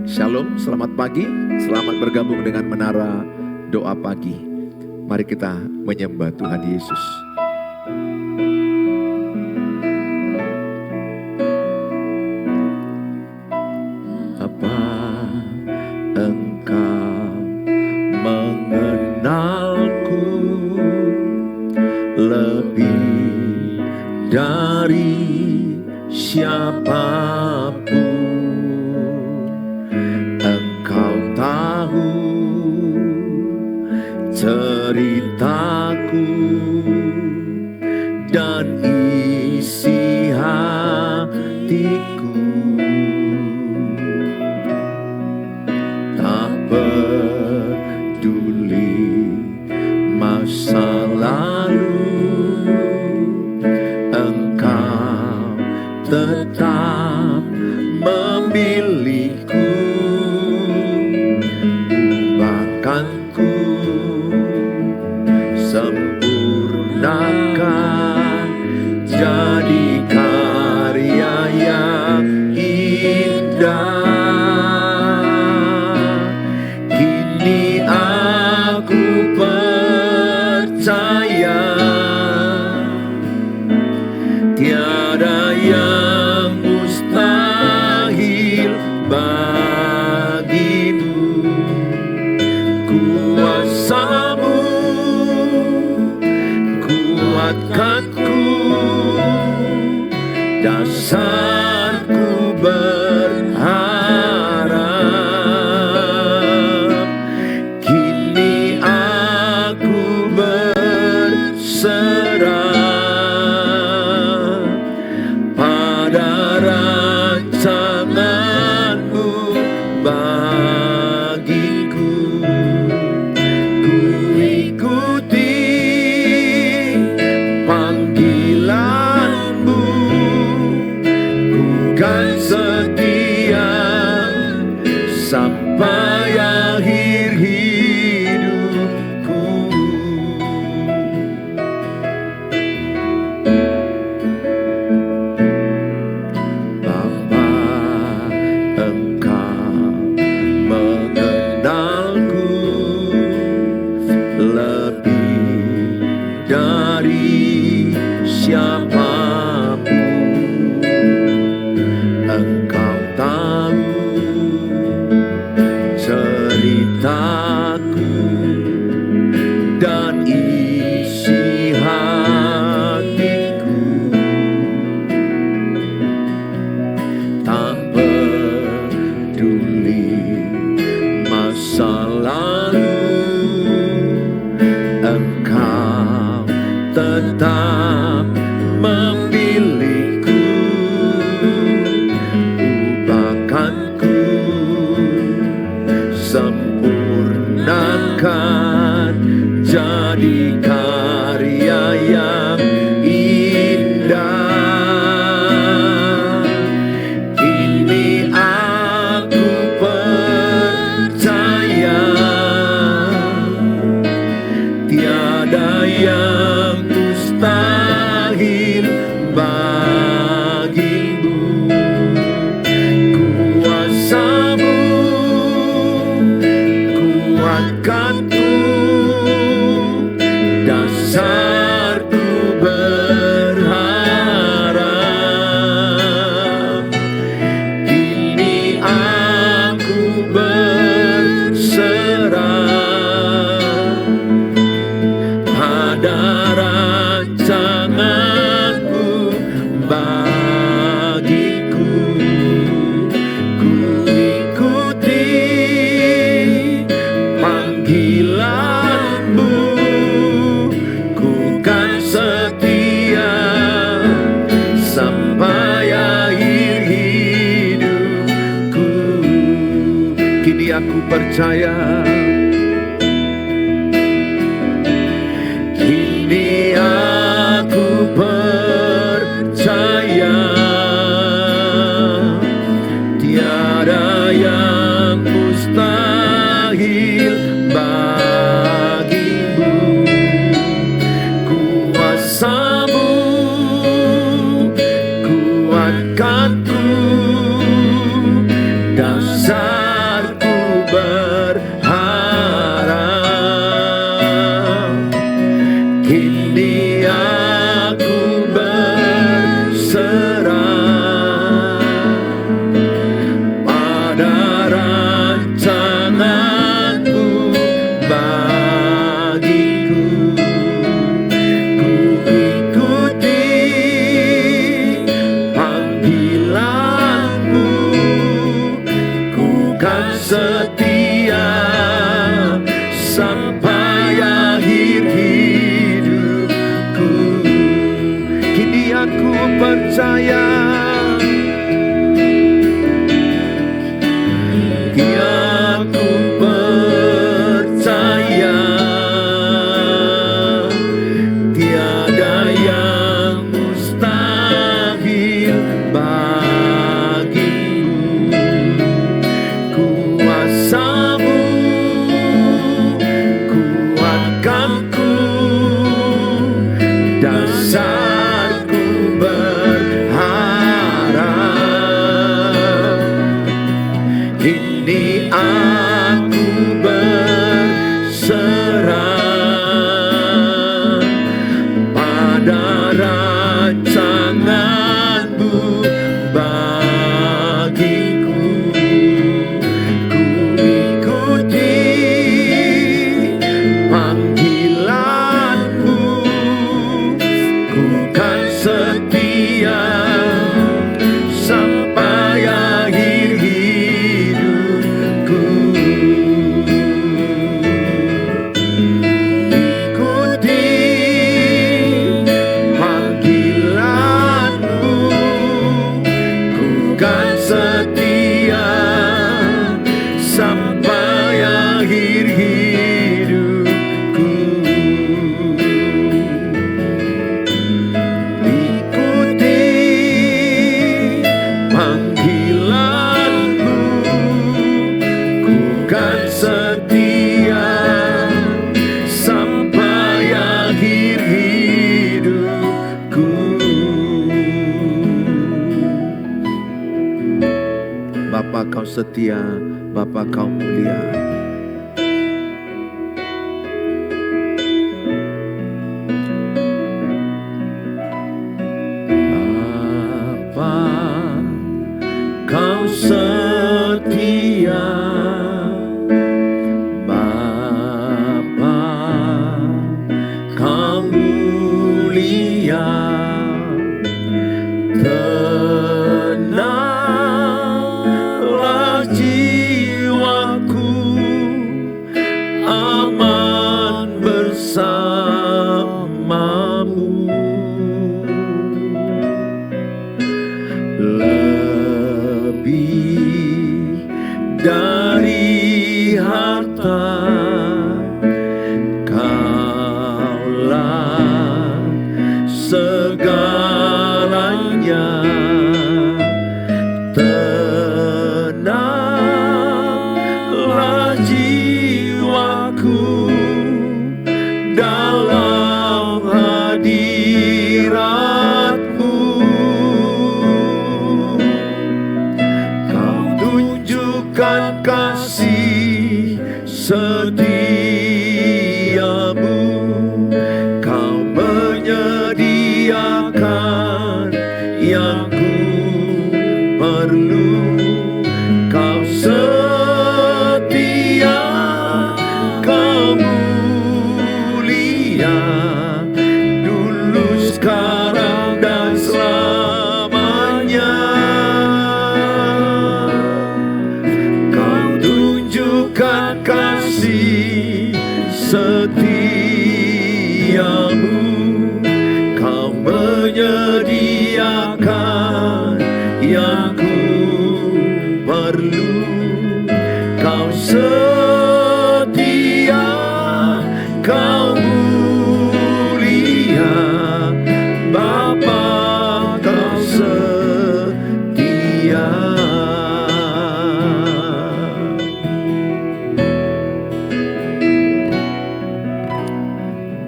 Shalom, selamat pagi, selamat bergabung dengan Menara Doa Pagi. Mari kita menyembah Tuhan Yesus. Apa engkau mengenalku lebih dari siapapun? Engkau tahu ceritaku dan isi hatiku. Tak peduli masa lalu, Engkau tetap memilihku. Ubahkanku, sempurnakan jadi karya yang indah. Kini aku percaya tiada yang mustahil bagimu. Kuasa-Mu kuatkanku, dasarku berharap. Kini aku berserah pada rancangan-Mu bagiku. Ku ikuti panggilan-Mu, ku kan setia sampai akhir hidupku. Bapa, Engkau mengenalku lebih dari siapapun. Engkau tahu ceritaku dan isi hatiku. Tak peduli masa lalu, Engkau tetap memilihku. Ubahkanku, sempurnakan jadi karya yang indah. Kini aku percaya tiada yang mustahil bagimu. Kuasa-Mu kuatkanku, dasarku berharap. Kini aku berserah pada rancangan-Mu bagiku. Ku ikuti panggilan-Mu, ku kan setia sampai akhir hidupku. Kini aku percaya, kini aku percaya tiada yang mustahil bagimu. Kuasa-Mu kuatkanku, dasar kan setia sampai akhir hidupku. Kini aku percaya, aku percaya tiada yang mustahil bagimu. Kuasa-Mu kuatkanku, dasarku berharap. Kini aku berserah pada rancangan-Mu bagiku. Ku ikuti panggilan-Mu, ku kan setia sampai akhir hidupku. Ikuti panggilan-Mu, ku kan setia sampai akhir hidupku. Ikuti panggilan-Mu, ku kan setia sampai akhir hidupku. Bapa, Kau setia, Bapa, Kau mulia. Bapa, Kau setia, Bapa, Kau mulia. Tenanglah jiwaku, aman bersama-Mu. Lebih dari harta, Kaulah segalanya. Tenanglah jiwaku dalam hadirat-Mu. Kau tunjukkan kasih setia-Mu, Kau menyediakan yang ku perlu. Kau setia, Kau mulia, dulu, sekarang, dan selamanya. Kau tunjukkan kasih setia-Mu, Kau menyediakan yang ku perlu. Kau setia, Kau mulia, Bapa, Kau setia.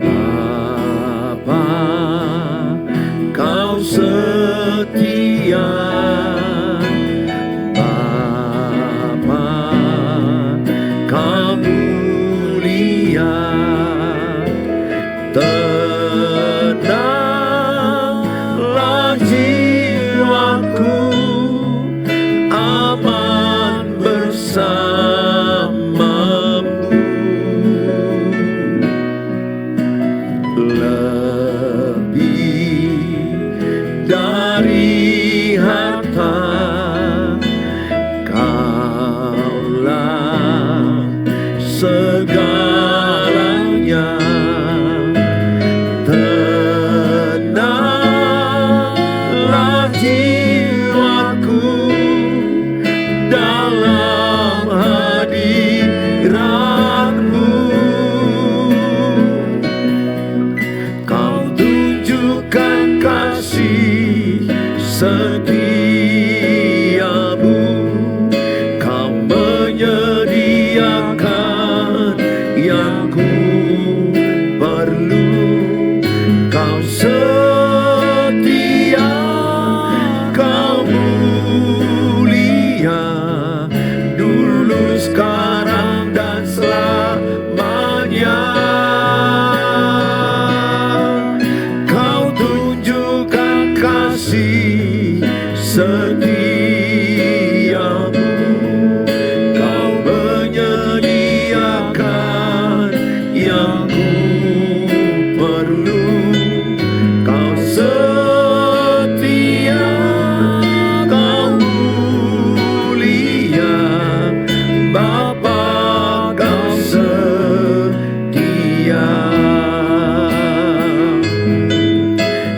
Bapa, Kau setia, Bapa, Kau mulia. dalam hadirat-Mu. Kau tunjukkan kasih setia-Mu. Kau menyediakan yang ku perlu. Kau setia, Kau mulia, dulu, sekarang, dan selamanya. Kau tunjukkan kasih setia-Mu. Kau menyediakan yang ku perlu. Kau setia, Kau mulia, Bapa, Kau setia.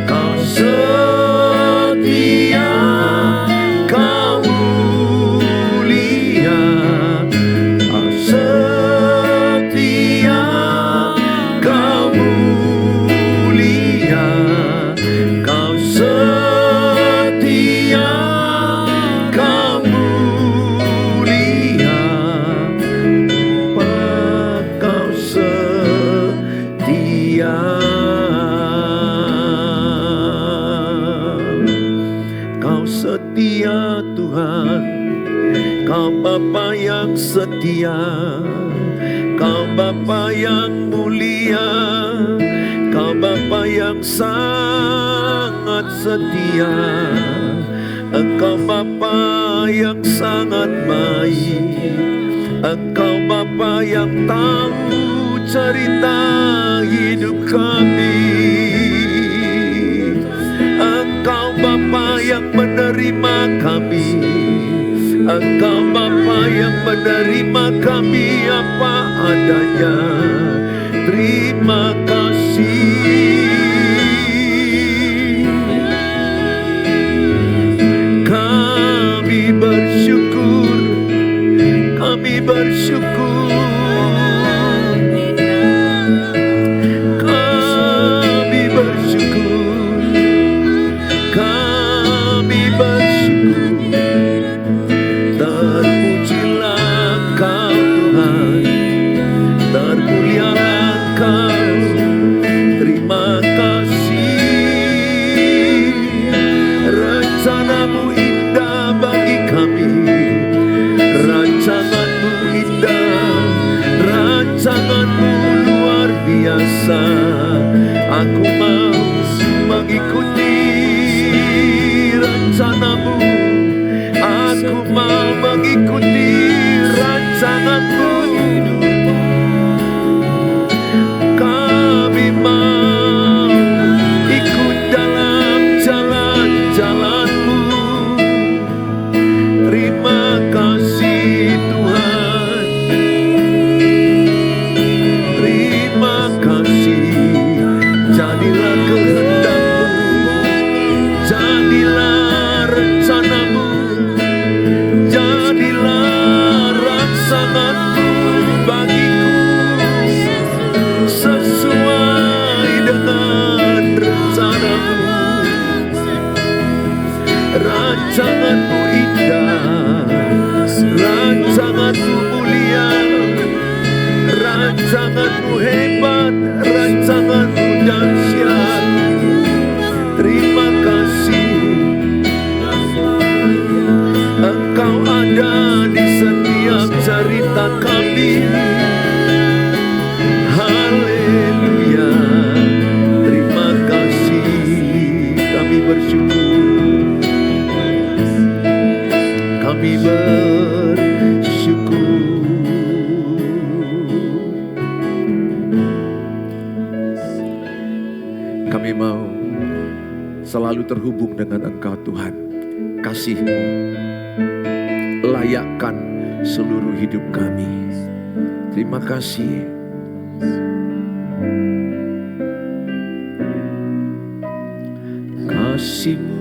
Kau setia, Kau mulia, Kau setia, Kau mulia, Kau setia, Kau mulia, Bapa, Kau setia. Kau setia, Tuhan. Kau Bapa yang setia. Kau Bapa yang mulia. Kau Bapa yang sangat setia. Engkau Bapa yang sangat baik. Engkau Bapa yang tahu cerita hidup kami. Engkau Bapa yang menerima kami. Engkau Bapa yang menerima kami apa adanya. Terima kasih. Kami bersyukur. Kami bersyukur. Kami bersyukur. Kami bersyukur. Terpujilah Kau Tuhan. Termulialah Kau. Terima kasih. Rencana-Mu indah bagi kami. Rancangan-Mu indah. Rancangan-Mu luar biasa. Aku mau mengikuti rencana-Mu. Aku mau mengikuti rancangan-Mu. Kami mau ikut dalam jalan-jalan-Mu. Terima kasih Tuhan. Terima kasih. Jadilah kehendak-Mu. Jadilah rencana-Mu. Jadilah rancangan-Mu bagiku. Sesuai dengan rencana-Mu. Rancangan-Mu indah. Rancangan-Mu mulia. Rancangan-Mu hebat. Rancangan-Mu dahsyat. Terima kasih. Engkau ada di setiap cerita kami. Haleluya. Terima kasih. Kami bersyukur. Kami bersyukur. Kami mau selalu terhubung dengan Engkau Tuhan. Kasih-Mu layakkan seluruh hidup kami. Terima kasih. Kasih-Mu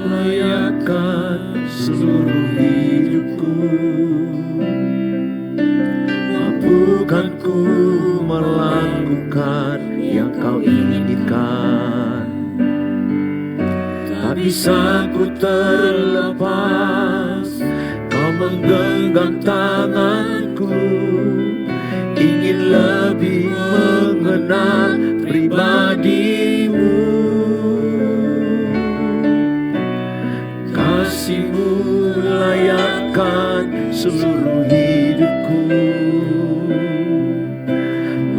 layakkan seluruh hidupku. bisa ku terlepas. Kau menggenggam tanganku, ingin lebih mengenal pribadimu. Kasih-Mu layakkan seluruh hidupku,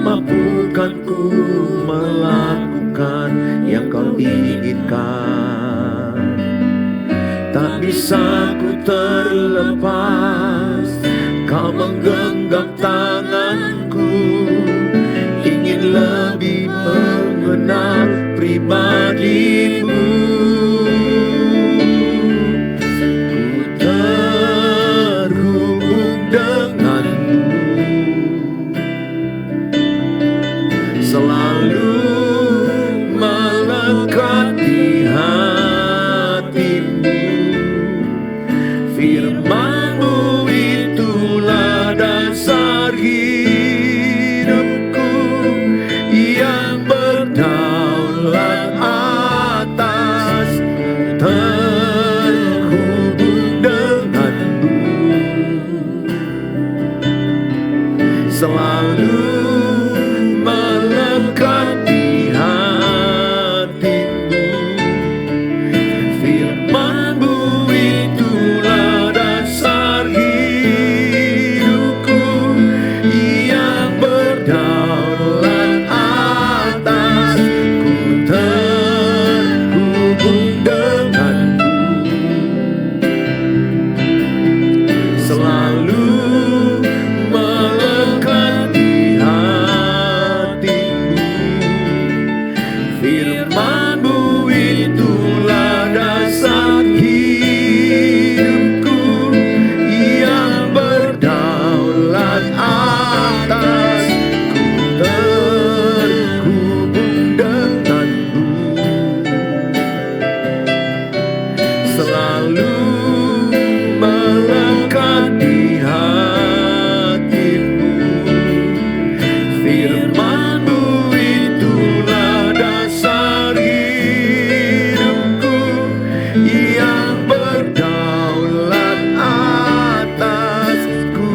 mampukan ku melakukan yang Kau inginkan. Tak bisa ku terlepas, Kau menggenggam tanganku, ingin lebih mengenal pribadimu. Ku terhubung denganmu, selalu melekat di hatimu. Firman-Mu itulah dasar hidupku, yang berdaulat atas. Terhubung denganmu, selalu melekat di hatimu. Firman-Mu itulah dasar hidupku, yang berdaulat atas. Ku terhubung denganmu, selalu melekat di hatimu. Firman-Mu itulah dasar hidupku, yang berdaulat atas. Ku terhubung denganmu, selalu melekat di hatimu. Firman-Mu itulah dasar hidupku, yang berdaulat atasku.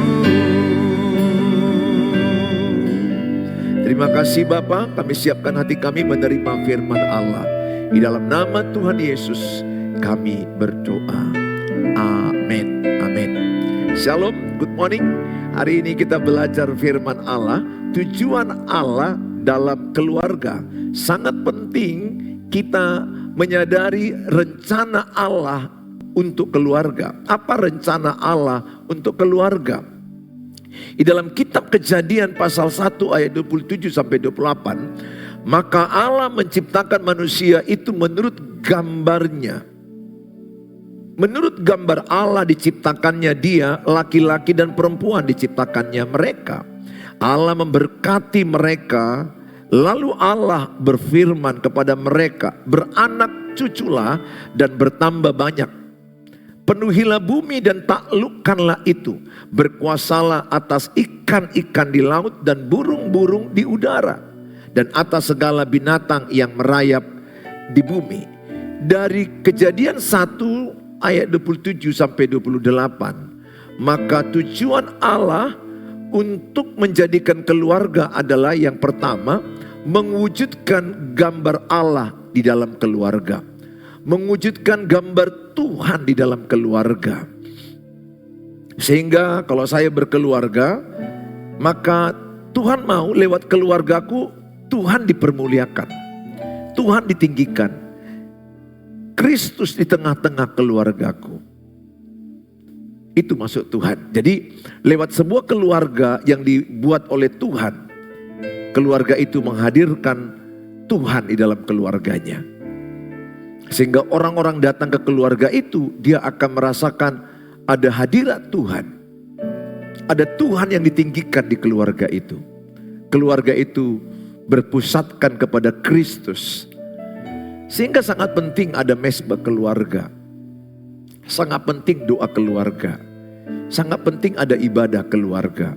Terima kasih Bapa, kami siapkan hati kami menerima firman Allah. Di dalam nama Tuhan Yesus kami berdoa. Amin. Amin. Shalom, good morning. Hari ini kita belajar firman Allah. Tujuan Allah dalam keluarga. Sangat penting kita menyadari rencana Allah untuk keluarga. Apa rencana Allah untuk keluarga? Di dalam kitab Kejadian pasal 1 ayat 27 sampai 28, maka Allah menciptakan manusia itu menurut gambarnya. Menurut gambar Allah diciptakannya dia, laki-laki dan perempuan diciptakannya mereka. Allah memberkati mereka, lalu Allah berfirman kepada mereka, beranak cuculah dan bertambah banyak. Penuhilah bumi dan taklukkanlah itu. Berkuasalah atas ikan-ikan di laut dan burung-burung di udara, dan atas segala binatang yang merayap di bumi. Dari Kejadian 1 ayat 27 sampai 28, maka tujuan Allah untuk menjadikan keluarga adalah yang pertama, mewujudkan gambar Allah di dalam keluarga. Mewujudkan gambar Tuhan di dalam keluarga. Sehingga kalau saya berkeluarga, maka Tuhan mau lewat keluargaku Tuhan dipermuliakan, Tuhan ditinggikan, Kristus di tengah-tengah keluargaku. Itu maksud Tuhan. Jadi lewat sebuah keluarga yang dibuat oleh Tuhan, keluarga itu menghadirkan Tuhan di dalam keluarganya. Sehingga orang-orang datang ke keluarga itu, dia akan merasakan ada hadirat Tuhan. Ada Tuhan yang ditinggikan di keluarga itu. Keluarga itu berpusatkan kepada Kristus. Sehingga sangat penting ada mesbah keluarga. Sangat penting doa keluarga. Sangat penting ada ibadah keluarga.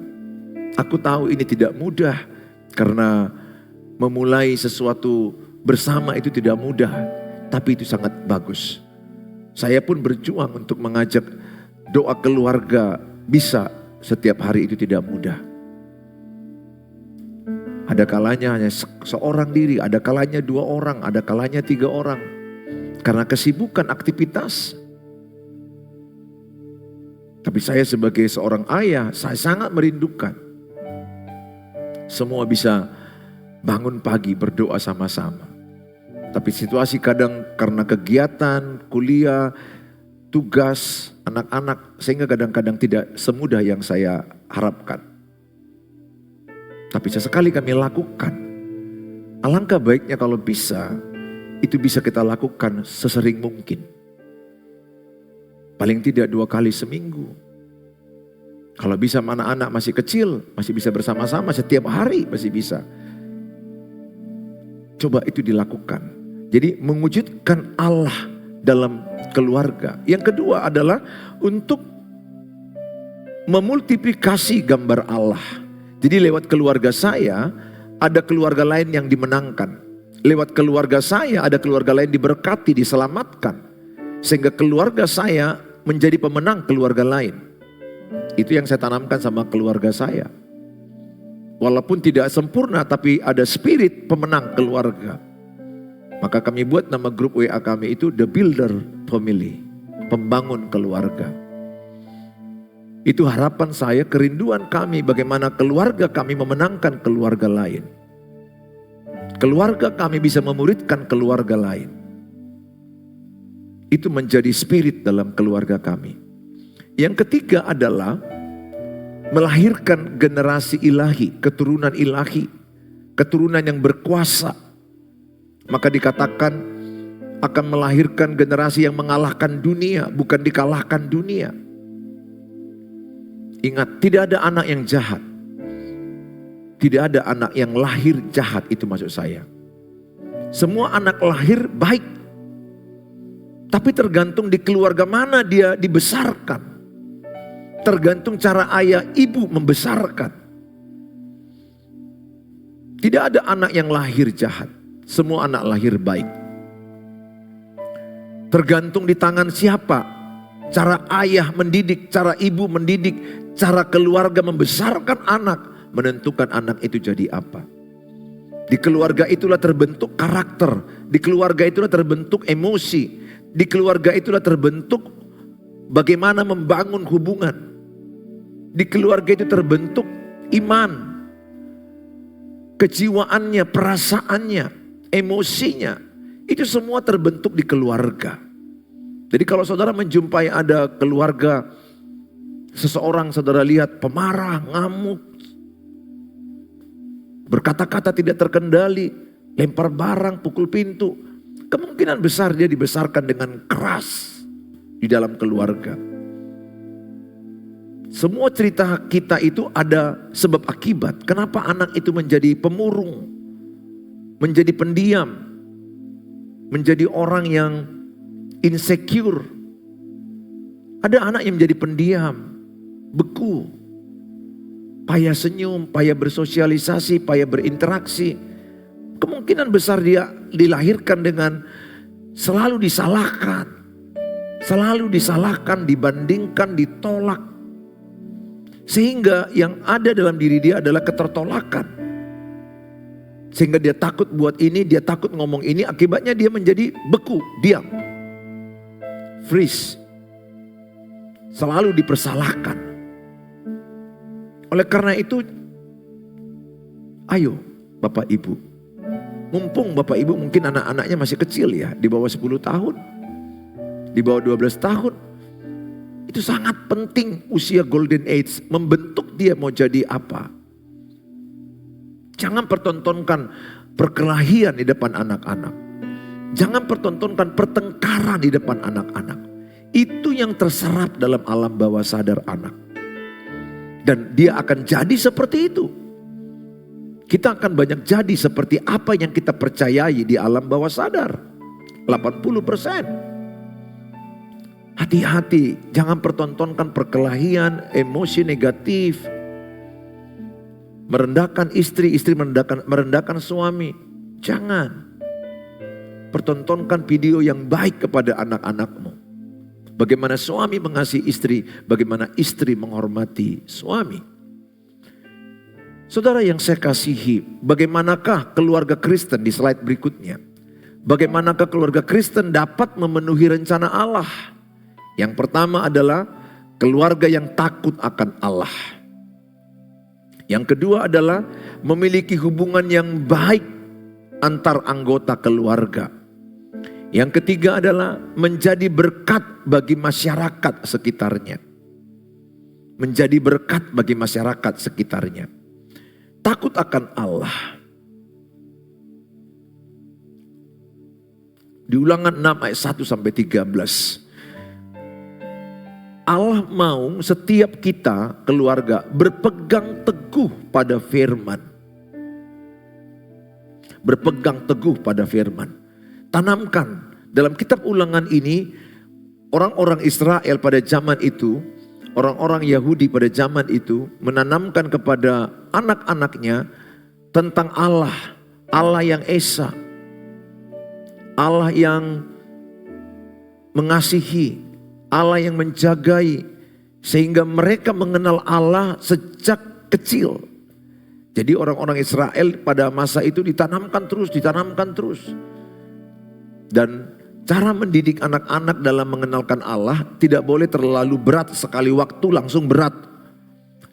Aku tahu ini tidak mudah, karena memulai sesuatu bersama itu tidak mudah. Tapi itu sangat bagus. Saya pun berjuang untuk mengajak doa keluarga bisa setiap hari, itu tidak mudah. Ada kalanya hanya seorang diri, ada kalanya 2 orang, ada kalanya 3 orang. Karena kesibukan aktivitas. Tapi saya sebagai seorang ayah, saya sangat merindukan semua bisa bangun pagi berdoa sama-sama. Tapi situasi kadang karena kegiatan, kuliah, tugas, anak-anak, sehingga kadang-kadang tidak semudah yang saya harapkan. Tapi sesekali kami lakukan. Alangkah baiknya kalau bisa, itu bisa kita lakukan sesering mungkin. Paling tidak 2 kali seminggu. Kalau bisa anak-anak masih kecil, masih bisa bersama-sama setiap hari masih bisa. Coba itu dilakukan. Jadi mewujudkan Allah dalam keluarga. Yang kedua adalah untuk memultiplikasi gambar Allah. Jadi lewat keluarga saya, ada keluarga lain yang dimenangkan. Lewat keluarga saya, ada keluarga lain diberkati, diselamatkan. Sehingga keluarga saya menjadi pemenang keluarga lain. Itu yang saya tanamkan sama keluarga saya. Walaupun tidak sempurna, tapi ada spirit pemenang keluarga. Maka kami buat nama grup WA kami itu The Builder Family. Pembangun keluarga. Itu harapan saya, kerinduan kami bagaimana keluarga kami memenangkan keluarga lain. Keluarga kami bisa memuridkan keluarga lain. Itu menjadi spirit dalam keluarga kami. Yang ketiga adalah melahirkan generasi ilahi, keturunan ilahi, keturunan yang berkuasa. Maka dikatakan akan melahirkan generasi yang mengalahkan dunia, bukan dikalahkan dunia. Ingat, tidak ada anak yang jahat. Tidak ada anak yang lahir jahat, itu maksud saya. Semua anak lahir baik. Tapi tergantung di keluarga mana dia dibesarkan. Tergantung cara ayah ibu membesarkan. Tidak ada anak yang lahir jahat. Semua anak lahir baik. Tergantung di tangan siapa. Cara ayah mendidik, cara ibu mendidik, cara keluarga membesarkan anak, menentukan anak itu jadi apa. Di keluarga itulah terbentuk karakter. Di keluarga itulah terbentuk emosi. Di keluarga itulah terbentuk bagaimana membangun hubungan. Di keluarga itu terbentuk iman, kejiwaannya, perasaannya, emosinya. Itu semua terbentuk di keluarga. Jadi kalau saudara menjumpai ada keluarga, seseorang saudara lihat pemarah, ngamuk, berkata-kata tidak terkendali, lempar barang, pukul pintu. Kemungkinan besar dia dibesarkan dengan keras di dalam keluarga. Semua cerita kita itu ada sebab akibat. Kenapa anak itu menjadi pemurung, menjadi pendiam, menjadi orang yang insecure. Ada anak yang menjadi pendiam, beku, payah senyum, payah bersosialisasi, payah berinteraksi. Kemungkinan besar dia dilahirkan dengan selalu disalahkan. Selalu disalahkan, dibandingkan, ditolak. Sehingga yang ada dalam diri dia adalah ketertolakan. Sehingga dia takut buat ini, dia takut ngomong ini. Akibatnya dia menjadi beku, diam. Freeze. Selalu dipersalahkan. Oleh karena itu, ayo Bapak Ibu. Mumpung Bapak Ibu mungkin anak-anaknya masih kecil ya. Di bawah 10 tahun. Di bawah 12 tahun. Itu sangat penting usia golden age. Membentuk dia mau jadi apa. Jangan pertontonkan perkelahian di depan anak-anak. Jangan pertontonkan pertengkaran di depan anak-anak. Itu yang terserap dalam alam bawah sadar anak. Dan dia akan jadi seperti itu. Kita akan banyak jadi seperti apa yang kita percayai di alam bawah sadar. 80%. Hati-hati, jangan pertontonkan perkelahian, emosi negatif. Merendahkan istri, istri merendahkan suami. Jangan. Pertontonkan video yang baik kepada anak-anakmu. Bagaimana suami mengasihi istri, bagaimana istri menghormati suami. Saudara yang saya kasihi, bagaimanakah keluarga Kristen di slide berikutnya? Bagaimanakah keluarga Kristen dapat memenuhi rencana Allah? Yang pertama adalah keluarga yang takut akan Allah. Yang kedua adalah memiliki hubungan yang baik antar anggota keluarga. Yang ketiga adalah menjadi berkat bagi masyarakat sekitarnya. Menjadi berkat bagi masyarakat sekitarnya. Takut akan Allah. Di Ulangan 6 ayat 1 sampai 13. Allah mau setiap kita keluarga berpegang teguh pada firman. Berpegang teguh pada firman. Tanamkan dalam kitab Ulangan ini, orang-orang Israel pada zaman itu, orang-orang Yahudi pada zaman itu menanamkan kepada anak-anaknya tentang Allah, Allah yang esa, Allah yang mengasihi, Allah yang menjagai, sehingga mereka mengenal Allah sejak kecil. Jadi orang-orang Israel pada masa itu ditanamkan terus. Dan cara mendidik anak-anak dalam mengenalkan Allah tidak boleh terlalu berat, sekali waktu langsung berat.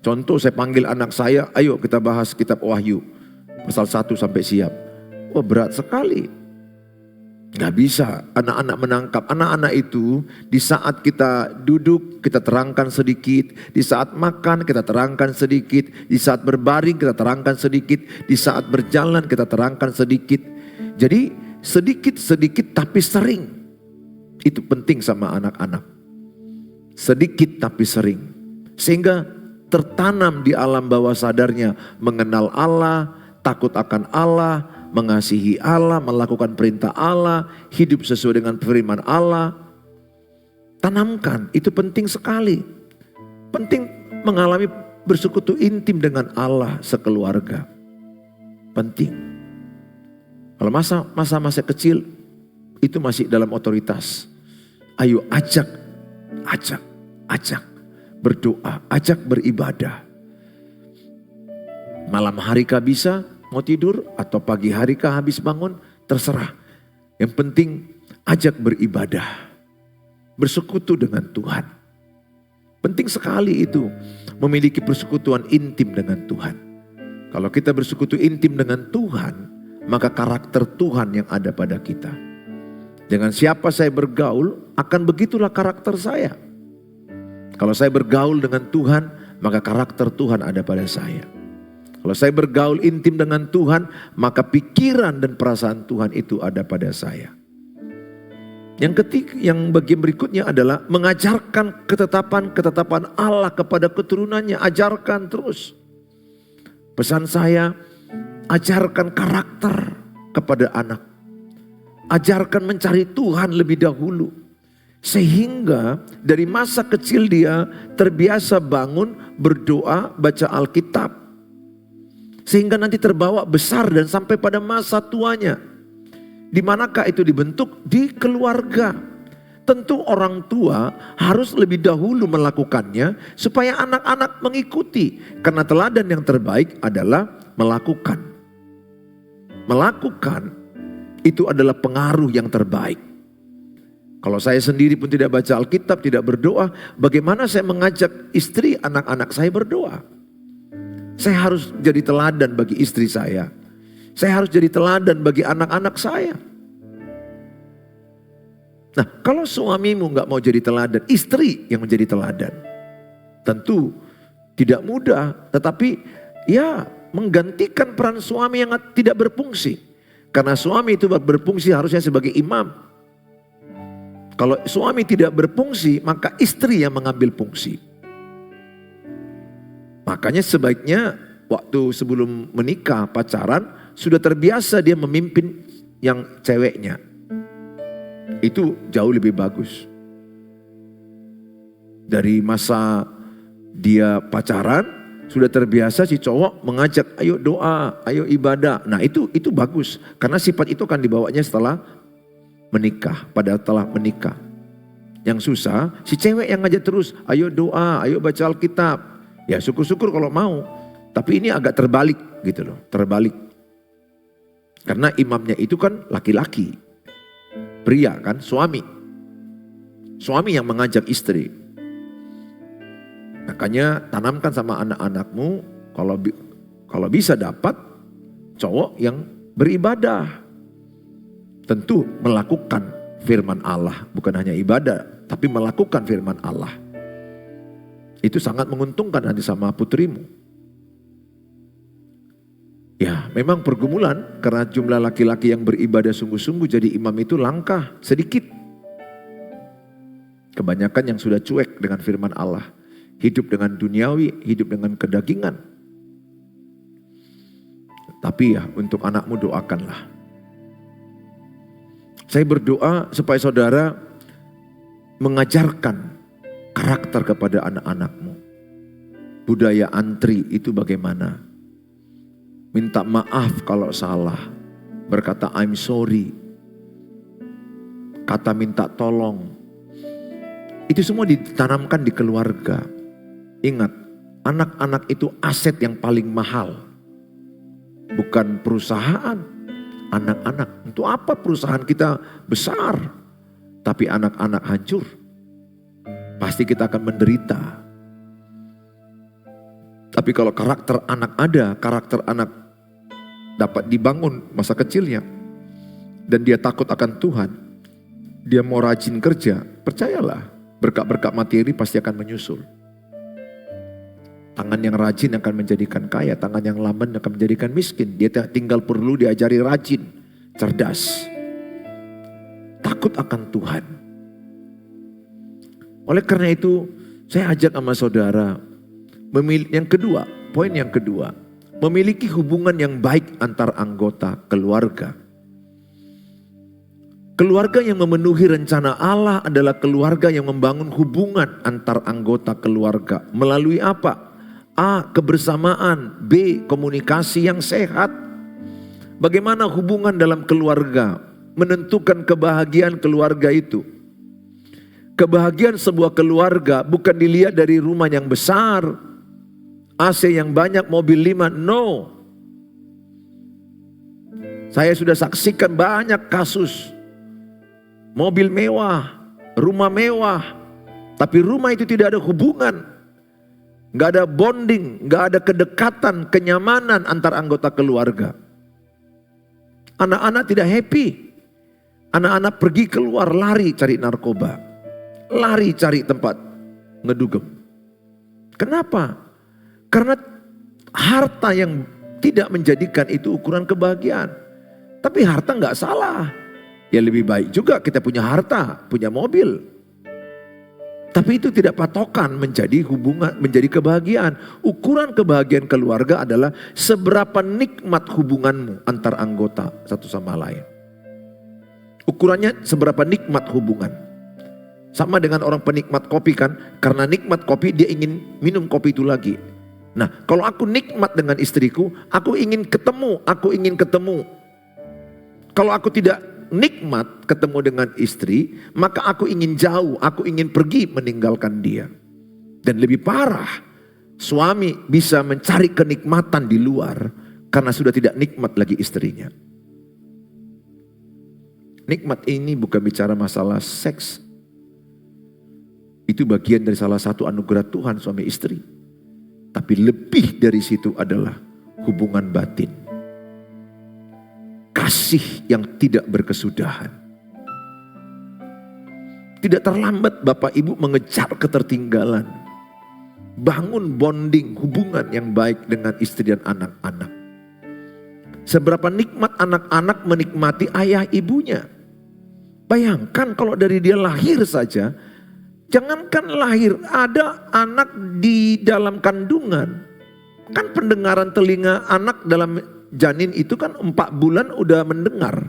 Contoh, saya panggil anak saya, ayo kita bahas kitab Wahyu pasal 1 sampai siap. Wah, berat sekali. Gak bisa anak-anak menangkap. Anak-anak itu di saat kita duduk kita terangkan sedikit, di saat makan kita terangkan sedikit, di saat berbaring kita terangkan sedikit, di saat berjalan kita terangkan sedikit. Jadi sedikit-sedikit tapi sering. Itu penting sama anak-anak. Sedikit tapi sering. Sehingga tertanam di alam bawah sadarnya mengenal Allah, takut akan Allah, mengasihi Allah, melakukan perintah Allah, hidup sesuai dengan firman Allah. Tanamkan, itu penting sekali. Penting mengalami bersekutu intim dengan Allah sekeluarga. Penting. Kalau masa-masa kecil itu masih dalam otoritas. Ayo ajak berdoa, ajak beribadah. Malam hari kah bisa mau tidur atau pagi hari kah habis bangun, terserah. Yang penting ajak beribadah. Bersekutu dengan Tuhan. Penting sekali itu memiliki persekutuan intim dengan Tuhan. Kalau kita bersekutu intim dengan Tuhan, maka karakter Tuhan yang ada pada kita. Dengan siapa saya bergaul, akan begitulah karakter saya. Kalau saya bergaul dengan Tuhan, maka karakter Tuhan ada pada saya. Kalau saya bergaul intim dengan Tuhan, maka pikiran dan perasaan Tuhan itu ada pada saya. Yang ketiga, yang bagian berikutnya adalah mengajarkan ketetapan Allah kepada keturunannya. Ajarkan terus. Pesan saya, ajarkan karakter kepada anak. Ajarkan mencari Tuhan lebih dahulu. Sehingga dari masa kecil dia terbiasa bangun, berdoa, baca Alkitab. Sehingga nanti terbawa besar dan sampai pada masa tuanya. Di manakah itu dibentuk? Di keluarga. Tentu orang tua harus lebih dahulu melakukannya supaya anak-anak mengikuti. Karena teladan yang terbaik adalah melakukan. Melakukan itu adalah pengaruh yang terbaik. Kalau saya sendiri pun tidak baca Alkitab, tidak berdoa, bagaimana saya mengajak istri anak-anak saya berdoa? Saya harus jadi teladan bagi istri saya. Saya harus jadi teladan bagi anak-anak saya. Nah, kalau suamimu gak mau jadi teladan, istri yang menjadi teladan. Tentu tidak mudah, tetapi ya menggantikan peran suami yang tidak berfungsi. Karena suami itu berfungsi harusnya sebagai imam. Kalau suami tidak berfungsi, maka istri yang mengambil fungsi. Makanya sebaiknya waktu sebelum menikah, pacaran, sudah terbiasa dia memimpin yang ceweknya. Itu jauh lebih bagus. Dari masa dia pacaran, sudah terbiasa si cowok mengajak, ayo doa, ayo ibadah. Nah itu bagus. Karena sifat itu kan dibawanya setelah menikah, pada telah menikah. Yang susah, si cewek yang ngajak terus, ayo doa, ayo baca Alkitab. Ya syukur-syukur kalau mau. Tapi ini agak terbalik gitu loh, terbalik. Karena imamnya itu kan laki-laki. Pria kan, suami. Suami yang mengajak istri. Makanya tanamkan sama anak-anakmu, kalau bisa dapat cowok yang beribadah. Tentu melakukan firman Allah, bukan hanya ibadah, tapi melakukan firman Allah. Itu sangat menguntungkan nanti sama putrimu. Ya memang pergumulan karena jumlah laki-laki yang beribadah sungguh-sungguh jadi imam itu langka, sedikit. Kebanyakan yang sudah cuek dengan firman Allah. Hidup dengan duniawi, hidup dengan kedagingan. Tapi ya untuk anakmu doakanlah. Saya berdoa supaya saudara mengajarkan karakter kepada anak-anakmu. Budaya antri itu bagaimana? Minta maaf kalau salah. Berkata I'm sorry. Kata minta tolong. Itu semua ditanamkan di keluarga. Ingat, anak-anak itu aset yang paling mahal. Bukan perusahaan, anak-anak. Untuk apa perusahaan kita besar, tapi anak-anak hancur? Pasti kita akan menderita. Tapi kalau karakter anak ada, karakter anak dapat dibangun masa kecilnya. Dan dia takut akan Tuhan. Dia mau rajin kerja, percayalah. Berkat-berkat materi pasti akan menyusul. Tangan yang rajin akan menjadikan kaya, tangan yang lamban akan menjadikan miskin. Dia tinggal perlu diajari rajin, cerdas. Takut akan Tuhan. Oleh karena itu, saya ajak sama saudara, yang kedua, poin yang kedua, memiliki hubungan yang baik antar anggota keluarga. Keluarga yang memenuhi rencana Allah adalah keluarga yang membangun hubungan antar anggota keluarga. Melalui apa? A. Kebersamaan. B. Komunikasi yang sehat. Bagaimana hubungan dalam keluarga menentukan kebahagiaan keluarga itu? Kebahagiaan sebuah keluarga bukan dilihat dari rumah yang besar, AC yang banyak, mobil 5. No. Saya sudah saksikan banyak kasus. Mobil mewah, rumah mewah, tapi rumah itu tidak ada hubungan. Gak ada bonding, gak ada kedekatan, kenyamanan antar anggota keluarga. Anak-anak tidak happy. Anak-anak pergi keluar, lari cari narkoba. Lari cari tempat ngedugem. Kenapa? Karena harta yang tidak menjadikan itu ukuran kebahagiaan. Tapi harta gak salah. Ya lebih baik juga kita punya harta, punya mobil. Tapi itu tidak patokan menjadi hubungan, menjadi kebahagiaan. Ukuran kebahagiaan keluarga adalah seberapa nikmat hubunganmu antar anggota satu sama lain. Ukurannya seberapa nikmat hubungan. Sama dengan orang penikmat kopi kan, karena nikmat kopi dia ingin minum kopi itu lagi. Nah kalau aku nikmat dengan istriku, aku ingin ketemu. Kalau aku tidak nikmat ketemu dengan istri, maka aku ingin jauh, aku ingin pergi meninggalkan dia. Dan lebih parah, suami bisa mencari kenikmatan di luar karena sudah tidak nikmat lagi istrinya. Nikmat ini bukan bicara masalah seks. Itu bagian dari salah satu anugerah Tuhan suami istri. Tapi lebih dari situ adalah hubungan batin. Kasih yang tidak berkesudahan. Tidak terlambat Bapak Ibu mengejar ketertinggalan. Bangun bonding, hubungan yang baik dengan istri dan anak-anak. Seberapa nikmat anak-anak menikmati ayah ibunya. Bayangkan kalau dari dia lahir saja, jangankan lahir, ada anak di dalam kandungan. Kan pendengaran telinga anak dalam janin itu kan 4 bulan udah mendengar.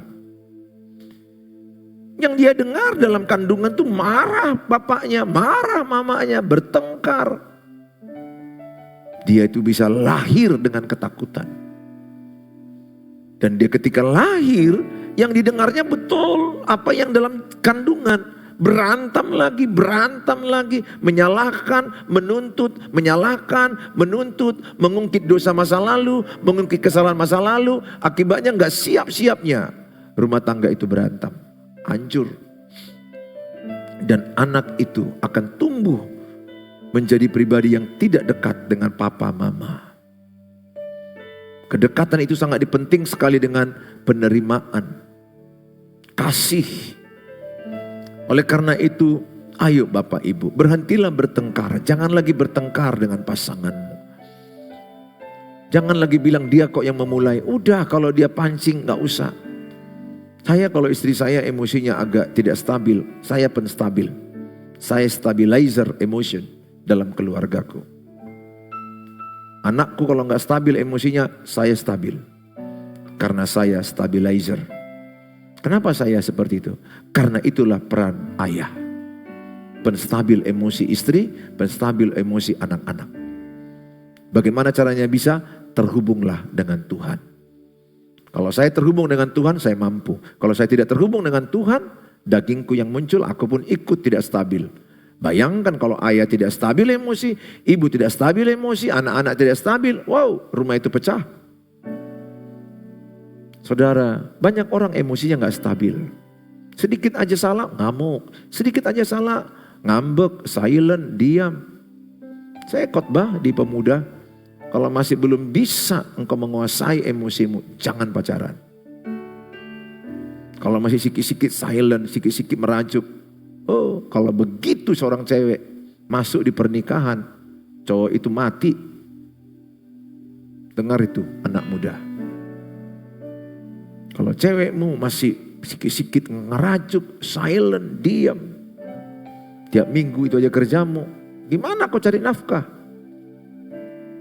Yang dia dengar dalam kandungan tuh marah bapaknya, marah mamanya, bertengkar. Dia itu bisa lahir dengan ketakutan. Dan dia ketika lahir, yang didengarnya betul apa yang dalam kandungan. berantem lagi, menyalahkan, menuntut, mengungkit dosa masa lalu, mengungkit kesalahan masa lalu. Akibatnya nggak siap-siapnya rumah tangga itu berantem, hancur. Dan anak itu akan tumbuh menjadi pribadi yang tidak dekat dengan papa mama. Kedekatan itu sangat penting sekali dengan penerimaan, kasih. Oleh karena itu, ayo Bapak Ibu, berhentilah bertengkar. Jangan lagi bertengkar dengan pasanganmu. Jangan lagi bilang dia kok yang memulai. Udah, kalau dia pancing gak usah. Saya kalau istri saya emosinya agak tidak stabil, saya penstabil. Saya stabilizer emotion dalam keluargaku. Anakku kalau gak stabil emosinya, saya stabil. Karena saya stabilizer. Kenapa saya seperti itu? Karena itulah peran ayah. Penstabil emosi istri, penstabil emosi anak-anak. Bagaimana caranya bisa? Terhubunglah dengan Tuhan. Kalau saya terhubung dengan Tuhan, saya mampu. Kalau saya tidak terhubung dengan Tuhan, dagingku yang muncul, aku pun ikut tidak stabil. Bayangkan kalau ayah tidak stabil emosi, ibu tidak stabil emosi, anak-anak tidak stabil. Wow, rumah itu pecah. Saudara, banyak orang emosinya gak stabil. Sedikit aja salah, ngamuk. Sedikit aja salah, ngambek, silent, diam. Saya khotbah di pemuda, kalau masih belum bisa engkau menguasai emosimu, jangan pacaran. Kalau masih sikit-sikit silent, sikit-sikit merajuk. Oh, kalau begitu seorang cewek masuk di pernikahan, cowok itu mati. Dengar itu anak muda. Kalau cewekmu masih sikit-sikit ngerajuk, silent, diam. Tiap minggu itu aja kerjamu. Gimana kau cari nafkah?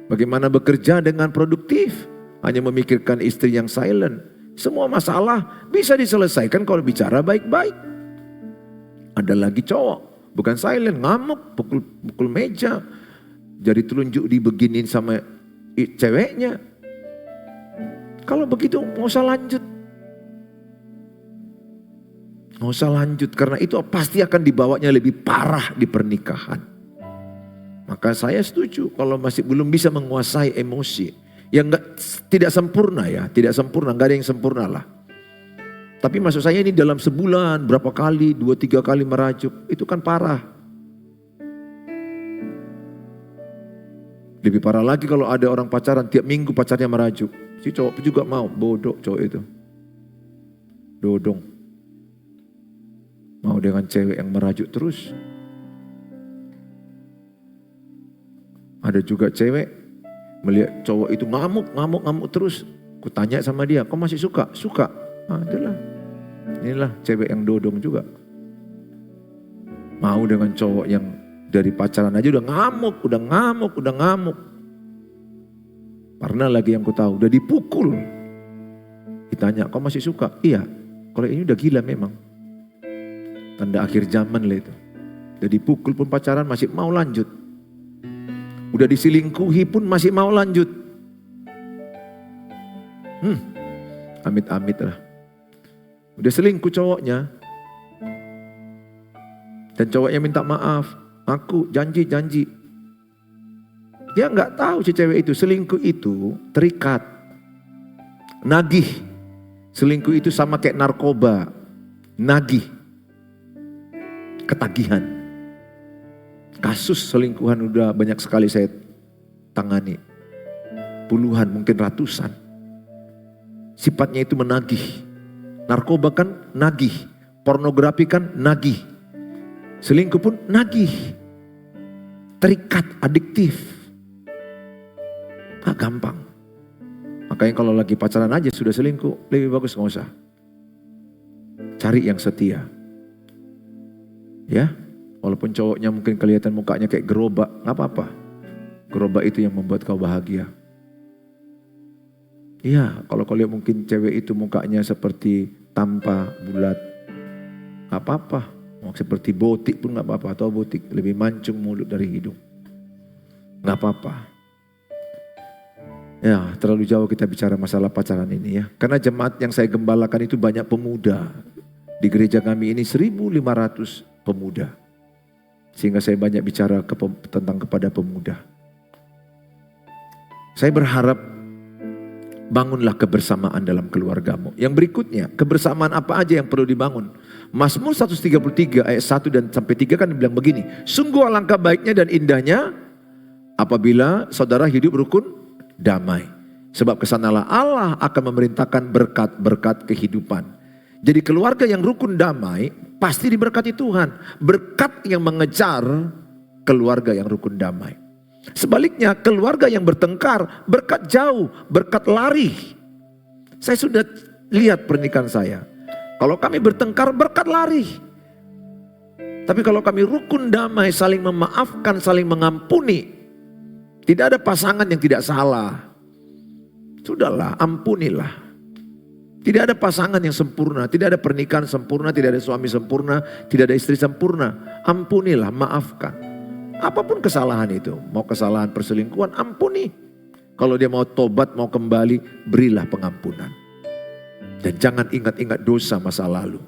Bagaimana bekerja dengan produktif? Hanya memikirkan istri yang silent. Semua masalah bisa diselesaikan kalau bicara baik-baik. Ada lagi cowok, bukan silent, ngamuk, pukul meja. Jari telunjuk dibeginin sama ceweknya. Kalau begitu nggak usah lanjut. Nggak usah lanjut, karena itu pasti akan dibawanya lebih parah di pernikahan. Maka saya setuju kalau masih belum bisa menguasai emosi. Yang tidak sempurna ya, tidak sempurna, nggak ada yang sempurna lah. Tapi maksud saya ini dalam sebulan berapa kali, 2-3 kali merajuk, itu kan parah. Lebih parah lagi kalau ada orang pacaran, tiap minggu pacarnya merajuk. Si cowok juga mau, bodoh cowok itu. Dodong. Mau dengan cewek yang merajuk terus. Ada juga cewek melihat cowok itu ngamuk terus. Kutanya sama dia, kau masih suka? Suka. Adalah. Inilah cewek yang dodong juga. Mau dengan cowok yang dari pacaran aja udah ngamuk. Pernah lagi yang ku tahu, udah dipukul. Ditanya, kau masih suka? Iya. Kalau ini udah gila memang. Tanda akhir zaman lah itu. Udah dipukul pun pacaran masih mau lanjut. Udah diselingkuhi pun masih mau lanjut. Amit-amit lah. Udah selingkuh cowoknya. Dan cowoknya minta maaf. Aku janji. Dia gak tahu si cewek itu. Selingkuh itu terikat. Nagih. Selingkuh itu sama kayak narkoba. Nagih. Ketagihan. Kasus selingkuhan udah banyak sekali saya tangani. Puluhan, mungkin ratusan. Sifatnya itu menagih. Narkoba kan nagih. Pornografi kan nagih. Selingkuh pun nagih. Terikat, adiktif. Gampang. Makanya kalau lagi pacaran aja sudah selingkuh, lebih bagus gak usah. Cari yang setia. Ya. Walaupun cowoknya mungkin kelihatan mukanya kayak gerobak, gak apa-apa. Gerobak itu yang membuat kau bahagia. Iya, kalau kau lihat mungkin cewek itu mukanya seperti tampa, bulat. Gak apa-apa. Mau seperti botik pun gak apa-apa. Atau botik, lebih mancung mulut dari hidung. Gak apa-apa. Ya, terlalu jauh kita bicara masalah pacaran ini ya. Karena jemaat yang saya gembalakan itu banyak pemuda. Di gereja kami ini 1.500 pemuda. Sehingga saya banyak bicara kepada pemuda. Saya berharap bangunlah kebersamaan dalam keluargamu. Yang berikutnya, kebersamaan apa aja yang perlu dibangun? Mazmur 133 ayat 1 dan sampai 3 kan bilang begini. Sungguh alangkah baiknya dan indahnya apabila saudara hidup rukun damai. Sebab kesanalah Allah akan memerintahkan berkat-berkat kehidupan. Jadi keluarga yang rukun damai pasti diberkati Tuhan. Berkat yang mengejar keluarga yang rukun damai. Sebaliknya keluarga yang bertengkar, berkat jauh, berkat lari. Saya sudah lihat pernikahan saya. Kalau kami bertengkar, berkat lari. Tapi kalau kami rukun damai, saling memaafkan, saling mengampuni. Tidak ada pasangan yang tidak salah. Sudahlah, ampunilah. Tidak ada pasangan yang sempurna, tidak ada pernikahan sempurna, tidak ada suami sempurna, tidak ada istri sempurna. Ampunilah, maafkan. Apapun kesalahan itu, mau kesalahan perselingkuhan, ampuni. Kalau dia mau tobat, mau kembali, berilah pengampunan. Dan jangan ingat-ingat dosa masa lalu.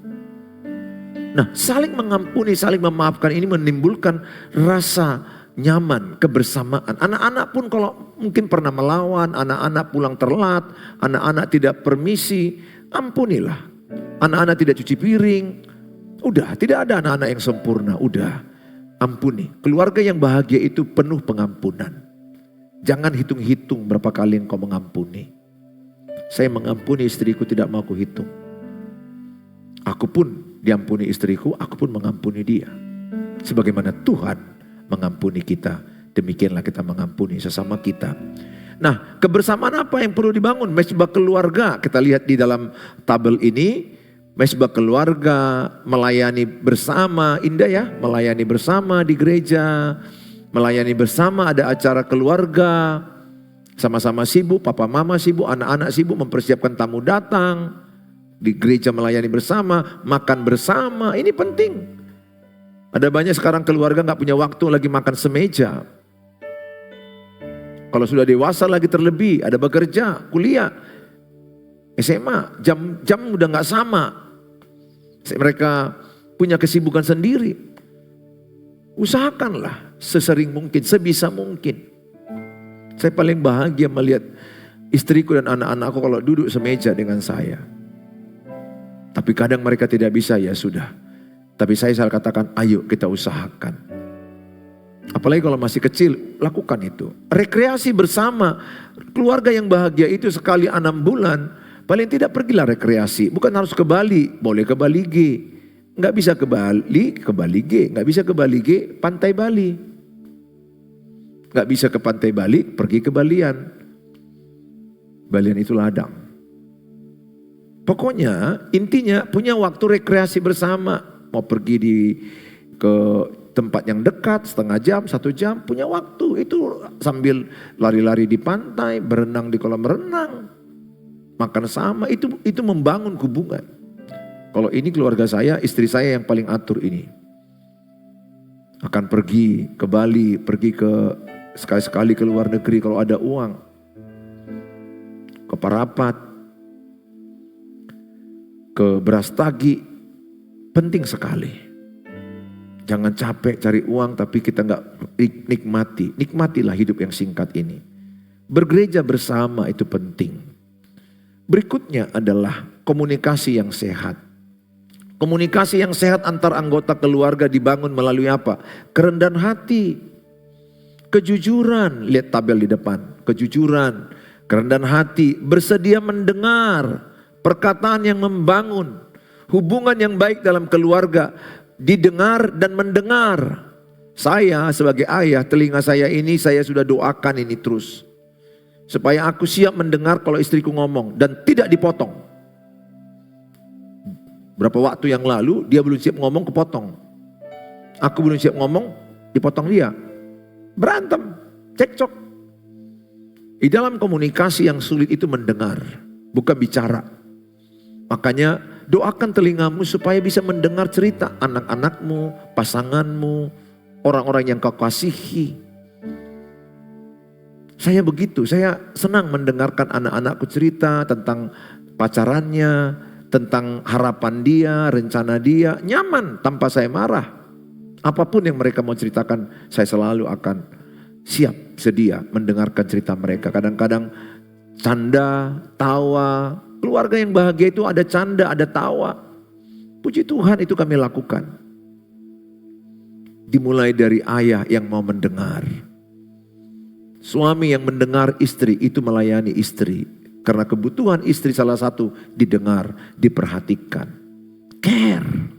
Nah, saling mengampuni, saling memaafkan ini menimbulkan rasa nyaman, kebersamaan. Anak-anak pun kalau mungkin pernah melawan, anak-anak pulang telat, anak-anak tidak permisi, ampunilah. Anak-anak tidak cuci piring, udah, tidak ada anak-anak yang sempurna, udah. Ampuni. Keluarga yang bahagia itu penuh pengampunan. Jangan hitung-hitung berapa kali engkau mengampuni. Saya mengampuni istriku tidak mau kuhitung. Aku pun diampuni istriku, aku pun mengampuni dia. Sebagaimana Tuhan mengampuni kita, demikianlah kita mengampuni sesama kita. Nah, kebersamaan apa yang perlu dibangun? Mesbah keluarga. Kita lihat di dalam tabel ini. Mesbah keluarga, melayani bersama, indah ya, melayani bersama di gereja, melayani bersama ada acara keluarga, sama-sama sibuk, papa mama sibuk, anak-anak sibuk mempersiapkan tamu datang, di gereja melayani bersama, makan bersama, ini penting. Ada banyak sekarang keluarga gak punya waktu lagi makan semeja. Kalau sudah dewasa lagi terlebih, ada bekerja, kuliah, SMA, jam udah gak sama. Mereka punya kesibukan sendiri. Usahakanlah sesering mungkin, sebisa mungkin. Saya paling bahagia melihat istriku dan anak-anakku kalau duduk semeja dengan saya. Tapi kadang mereka tidak bisa, ya sudah. Tapi saya selalu katakan, ayo kita usahakan. Apalagi kalau masih kecil, lakukan itu. Rekreasi bersama, keluarga yang bahagia itu sekali 6 bulan, paling tidak pergilah rekreasi. Bukan harus ke Bali, boleh ke Bali G. Nggak bisa ke Bali G. Nggak bisa ke Bali G, pantai Bali. Nggak bisa ke pantai Bali, pergi ke Balian. Balian itu ladang. Pokoknya intinya punya waktu rekreasi bersama. Mau pergi ke tempat yang dekat, setengah jam, 1 jam, punya waktu. Itu sambil lari-lari di pantai, berenang di kolam renang. Makan sama, itu membangun hubungan. Kalau ini keluarga saya, istri saya yang paling atur ini. Akan pergi ke Bali, pergi ke sekali-sekali ke luar negeri kalau ada uang. Ke Parapat, ke Brastagi, penting sekali. Jangan capek cari uang tapi kita gak nikmati. Nikmatilah hidup yang singkat ini. Bergereja bersama itu penting. Berikutnya adalah komunikasi yang sehat. Komunikasi yang sehat antar anggota keluarga dibangun melalui apa? Kerendahan hati, kejujuran, lihat tabel di depan. Kejujuran, kerendahan hati, bersedia mendengar, perkataan yang membangun, hubungan yang baik dalam keluarga, didengar dan mendengar. Saya sebagai ayah, telinga saya ini saya sudah doakan ini terus. Supaya aku siap mendengar kalau istriku ngomong dan tidak dipotong. Berapa waktu yang lalu dia belum siap ngomong, kepotong. Aku belum siap ngomong, dipotong dia. Berantem, cekcok. Di dalam komunikasi yang sulit itu mendengar, bukan bicara. Makanya doakan telingamu supaya bisa mendengar cerita anak-anakmu, pasanganmu, orang-orang yang kau kasihi. Saya begitu, saya senang mendengarkan anak-anakku cerita tentang pacarannya, tentang harapan dia, rencana dia, nyaman tanpa saya marah. Apapun yang mereka mau ceritakan, saya selalu akan siap, sedia mendengarkan cerita mereka. Kadang-kadang canda, tawa. Keluarga yang bahagia itu ada canda, ada tawa. Puji Tuhan, itu kami lakukan. Dimulai dari ayah yang mau mendengar. Suami yang mendengar istri itu melayani istri. Karena kebutuhan istri salah satu didengar, diperhatikan. Care.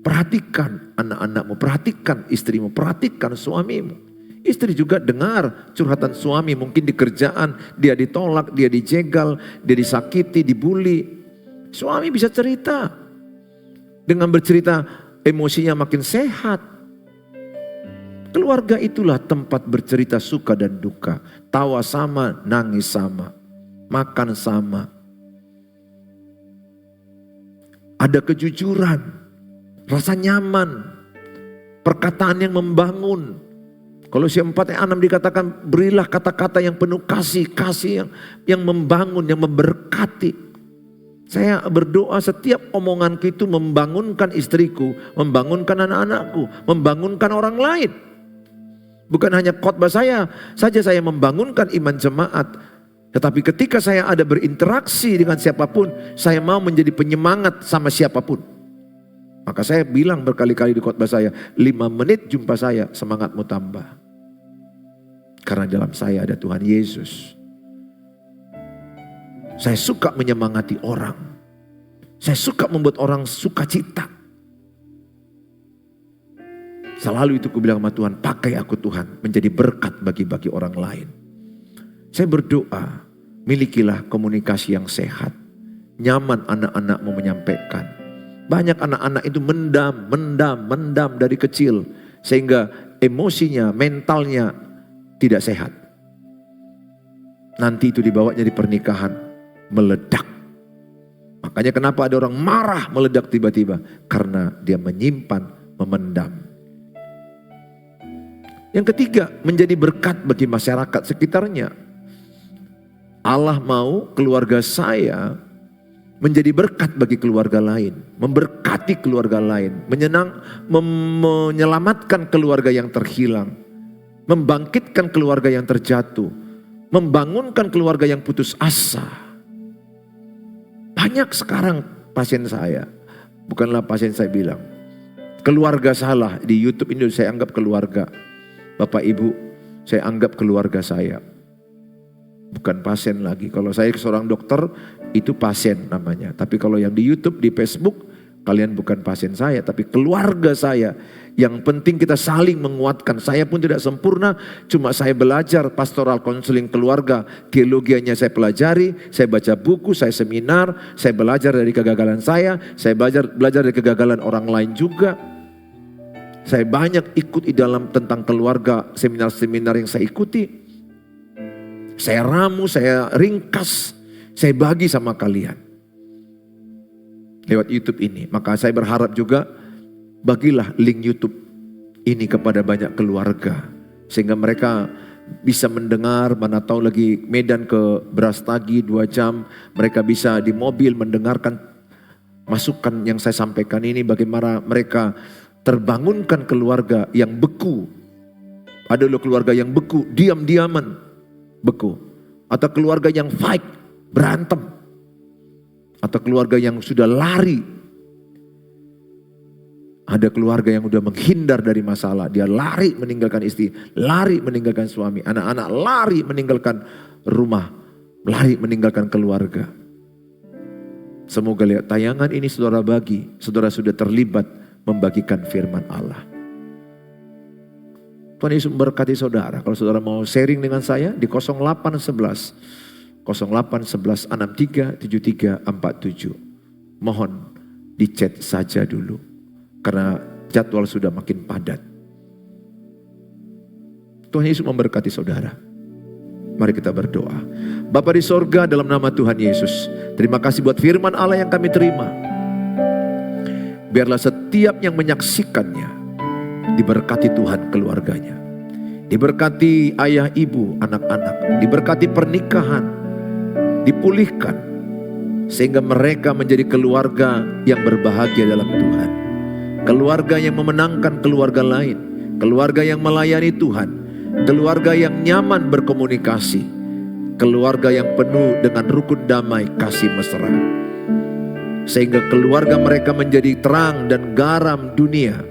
Perhatikan anak-anakmu, perhatikan istrimu, perhatikan suamimu. Istri juga dengar curhatan suami, mungkin di kerjaan dia ditolak, dia dijegal, dia disakiti, dibully. Suami bisa cerita. Dengan bercerita emosinya makin sehat. Keluarga itulah tempat bercerita suka dan duka. Tawa sama, nangis sama, makan sama. Ada kejujuran. Rasa nyaman, perkataan yang membangun. Kolose 4 ayat 6 dikatakan, berilah kata-kata yang penuh kasih yang membangun, yang memberkati. Saya berdoa setiap omonganku itu membangunkan istriku, membangunkan anak-anakku, membangunkan orang lain. Bukan hanya khotbah saya saja saya membangunkan iman jemaat. Tetapi ketika saya ada berinteraksi dengan siapapun, saya mau menjadi penyemangat sama siapapun. Maka saya bilang berkali-kali di khotbah saya, 5 menit jumpa saya, semangatmu tambah. Karena dalam saya ada Tuhan Yesus. Saya suka menyemangati orang. Saya suka membuat orang sukacita. Selalu itu ku bilang sama Tuhan, pakai aku Tuhan menjadi berkat bagi orang lain. Saya berdoa, milikilah komunikasi yang sehat. Nyaman anak-anakmu menyampaikan. Banyak anak-anak itu mendam dari kecil. Sehingga emosinya, mentalnya tidak sehat. Nanti itu dibawanya di pernikahan, meledak. Makanya kenapa ada orang marah meledak tiba-tiba? Karena dia menyimpan, memendam. Yang ketiga, menjadi berkat bagi masyarakat sekitarnya. Allah mau keluarga saya menjadi berkat bagi keluarga lain, memberkati keluarga lain, menyelamatkan keluarga yang terhilang, membangkitkan keluarga yang terjatuh, membangunkan keluarga yang putus asa. Banyak sekarang pasien saya, bukanlah pasien saya bilang, keluarga salah di YouTube ini saya anggap keluarga. Bapak Ibu, saya anggap keluarga saya. Bukan pasien lagi. Kalau saya seorang dokter, itu pasien namanya. Tapi kalau yang di YouTube, di Facebook, kalian bukan pasien saya, tapi keluarga saya. Yang penting kita saling menguatkan. Saya pun tidak sempurna, cuma saya belajar pastoral counseling keluarga. Teologianya saya pelajari, saya baca buku, saya seminar, saya belajar dari kegagalan saya belajar dari kegagalan orang lain juga. Saya banyak ikut di dalam tentang keluarga, seminar-seminar yang saya ikuti. Saya ramu, saya ringkas, saya bagi sama kalian. Lewat YouTube ini. Maka saya berharap juga bagilah link YouTube ini kepada banyak keluarga. Sehingga mereka bisa mendengar, mana tahu lagi Medan ke Brastagi 2 jam. Mereka bisa di mobil mendengarkan masukan yang saya sampaikan ini. Bagaimana mereka terbangunkan keluarga yang beku. Ada loh keluarga yang beku, diam-diaman. Beku, atau keluarga yang fight, berantem, atau keluarga yang sudah lari. Ada keluarga yang sudah menghindar dari masalah, dia lari meninggalkan istri, lari meninggalkan suami, anak-anak lari meninggalkan rumah, lari meninggalkan keluarga. Semoga lihat tayangan ini saudara bagi, saudara sudah terlibat membagikan firman Allah. Tuhan Yesus memberkati saudara. Kalau saudara mau sharing dengan saya di 0811 63 73 47. Mohon di chat saja dulu. Karena jadwal sudah makin padat. Tuhan Yesus memberkati saudara. Mari kita berdoa. Bapa di sorga, dalam nama Tuhan Yesus, terima kasih buat firman Allah yang kami terima. Biarlah setiap yang menyaksikannya diberkati Tuhan keluarganya. Diberkati ayah ibu, anak-anak. Diberkati pernikahan. Dipulihkan. Sehingga mereka menjadi keluarga yang berbahagia dalam Tuhan. keluarga yang memenangkan keluarga lain, keluarga yang melayani Tuhan, keluarga yang nyaman berkomunikasi, keluarga yang penuh dengan rukun damai kasih mesra. Sehingga keluarga mereka menjadi terang dan garam dunia,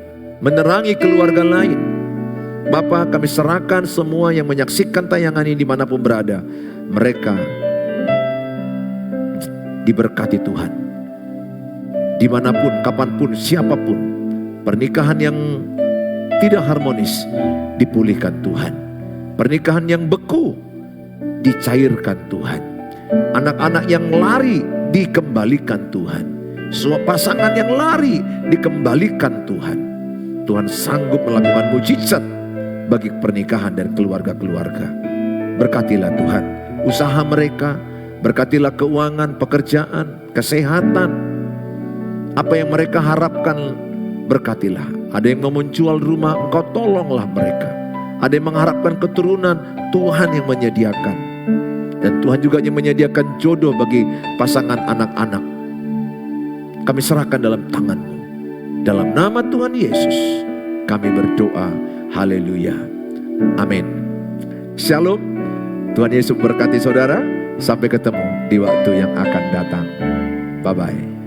menerangi keluarga lain. Bapa, kami serahkan semua yang menyaksikan tayangan ini dimanapun berada. Mereka diberkati Tuhan. Dimanapun, kapanpun, siapapun, pernikahan yang tidak harmonis dipulihkan Tuhan. Pernikahan yang beku dicairkan Tuhan. Anak-anak yang lari dikembalikan Tuhan. Semua pasangan yang lari dikembalikan Tuhan. Tuhan sanggup melakukan mujizat bagi pernikahan dan keluarga-keluarga. Berkatilah Tuhan usaha mereka, berkatilah keuangan, pekerjaan, kesehatan. Apa yang mereka harapkan, berkatilah. Ada yang mau menjual rumah, Engkau tolonglah mereka. Ada yang mengharapkan keturunan, Tuhan yang menyediakan. Dan Tuhan juga yang menyediakan jodoh bagi pasangan anak-anak. Kami serahkan dalam tangan-Mu. Dalam nama Tuhan Yesus kami berdoa. Haleluya. Amin. Shalom. Tuhan Yesus berkati saudara. Sampai ketemu di waktu yang akan datang. Bye-bye.